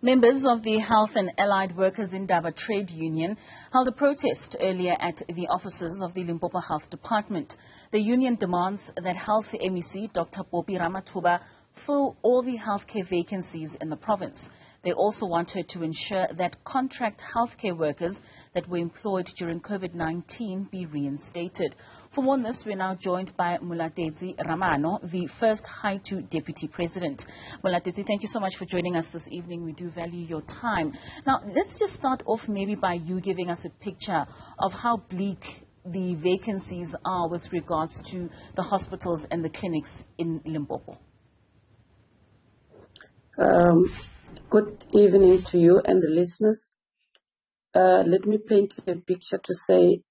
Members of the Health and Allied Workers Indaba Trade Union held a protest earlier at the offices of the Limpopo Health Department. The union demands that Health MEC Dr. Ramathuba fill all the healthcare vacancies in the province. They also want her to ensure that contract healthcare workers that were employed during COVID-19 be reinstated. For more on this, we're now joined by Mulatedzi Ramaano, the first HAITU Deputy President. Mulatedzi, thank you so much for joining us this evening. We do value your time. Now, let's just start off maybe by you giving us a picture of how bleak the vacancies are with regards to the hospitals and the clinics in Limpopo. Good evening to you and the listeners. Let me paint a picture to say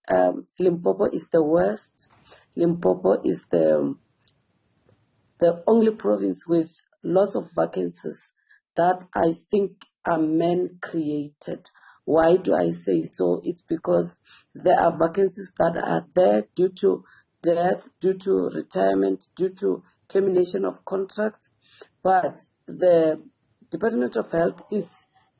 Limpopo is the worst. Limpopo is the only province with lots of vacancies that I think are man-created. Why do I say so? It's because there are vacancies that are there due to death, due to retirement, due to termination of contracts. But the Department of Health is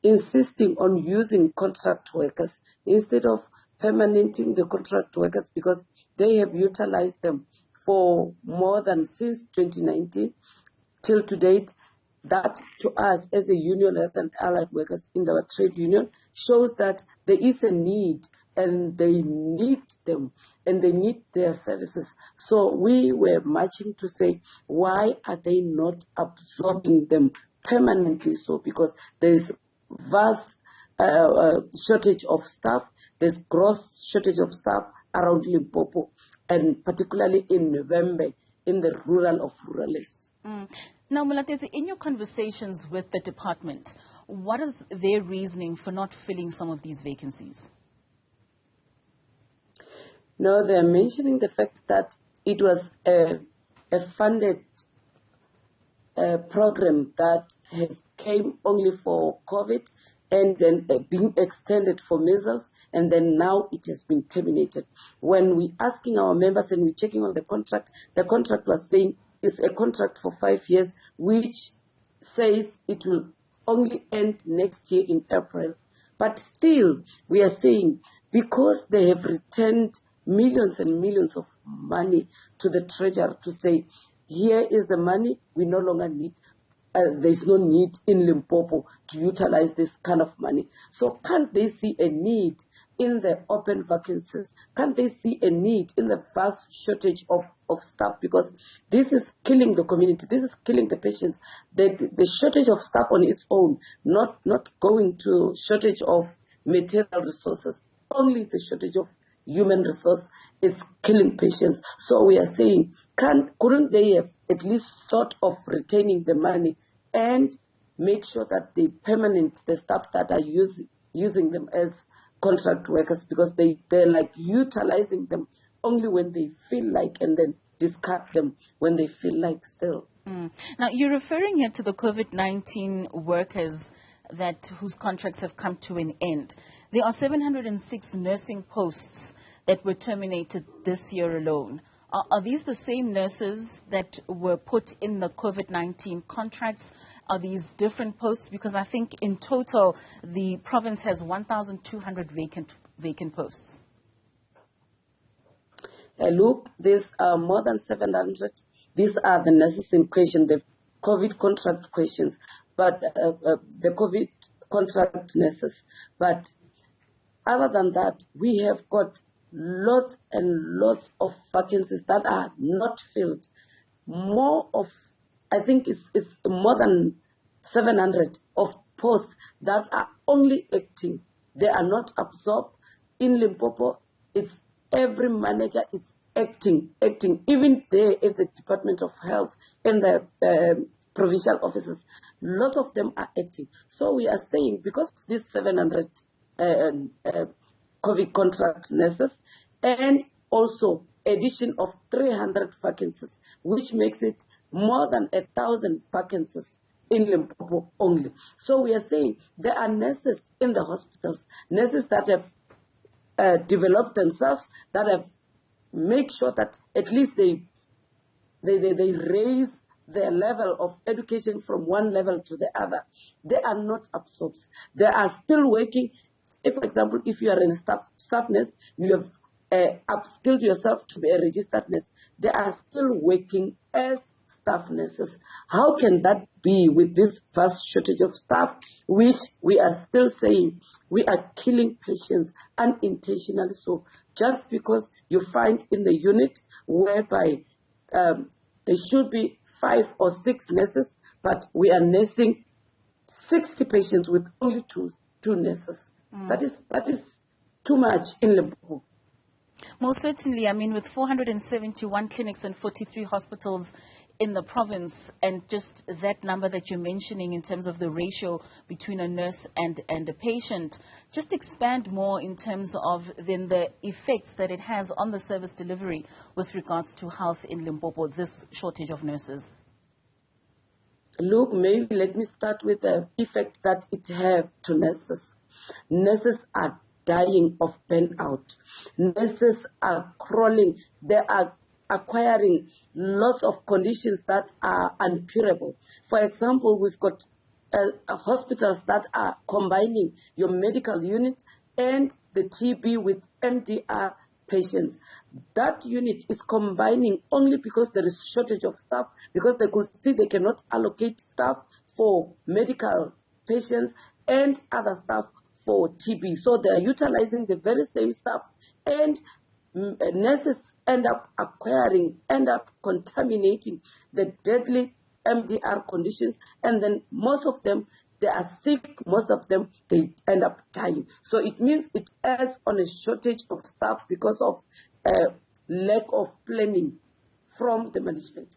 insisting on using contract workers instead of permanenting the contract workers because they have utilized them for more than since 2019 till to date. That to us as a union, Health and Allied Workers in our trade union, shows that there is a need and they need them and they need their services. So we were marching to say, why are they not absorbing them permanently? So because there is vast shortage of staff, there's gross shortage of staff around Limpopo and particularly in November in the rural of rurales. Now, Mulatedzi, in your conversations with the department, what is their reasoning for not filling some of these vacancies? No, they're mentioning the fact that it was a funded program that came only for COVID and then being extended for measles, and then now it has been terminated. When we asking our members and we're checking on the contract was saying it's a contract for 5 years, which says it will only end next year in April. But still, we are saying because they have returned millions and millions of money to the treasury to say, here is the money, we no longer need, there's no need in Limpopo to utilize this kind of money. So can't they see a need in the open vacancies? Can't they see a need in the vast shortage of staff? Because this is killing the community, this is killing the patients. The shortage of staff on its own, not going to shortage of material resources, only the shortage of human resource is killing patients. So we are saying, couldn't they have at least thought of retaining the money and make sure that they permanent the staff that are using them as contract workers, because they're like utilizing them only when they feel like and then discard them when they feel like still. Now, you're referring here to the COVID-19 workers whose contracts have come to an end. There are 706 nursing posts that were terminated this year alone. Are these the same nurses that were put in the COVID-19 contracts? Are these different posts? Because I think in total, the province has 1,200 vacant posts. Look, there's more than 700. These are the nurses in question, the COVID contract questions, but the COVID contract nurses. But other than that, we have got lots and lots of vacancies that are not filled. I think it's more than 700 of posts that are only acting. They are not absorbed. In Limpopo, it's every manager is acting. Even there at the Department of Health and the provincial offices, lots of them are acting. So we are saying because these 700 COVID contract nurses and also addition of 300 vacancies, which makes it more than 1,000 vacancies in Limpopo only. So we are saying there are nurses in the hospitals, nurses that have developed themselves, that have made sure that at least they raise their level of education from one level to the other. They are not absorbed. They are still working. If, for example, if you are in a staff nurse, you have upskilled yourself to be a registered nurse. They are still working as staff nurses. How can that be with this vast shortage of staff, which we are still saying we are killing patients unintentionally? So just because you find in the unit whereby there should be 5 or 6 nurses, but we are nursing 60 patients with only two nurses. That is too much in Limpopo. Most certainly. I mean, with 471 clinics and 43 hospitals in the province, and just that number that you're mentioning in terms of the ratio between a nurse and a patient, just expand more in terms of then the effects that it has on the service delivery with regards to health in Limpopo, this shortage of nurses. Look, maybe let me start with the effect that it has to nurses. Nurses are dying of burnout. Nurses are crawling. They are acquiring lots of conditions that are uncurable. For example, we've got hospitals that are combining your medical unit and the TB with MDR patients. That unit is combining only because there is shortage of staff, because they could see they cannot allocate staff for medical patients and other staff for TB. So they are utilizing the very same staff, and nurses end up contaminating the deadly MDR conditions, and then most of them, they are sick, most of them, they end up dying. So it means it adds on a shortage of staff because of lack of planning from the management.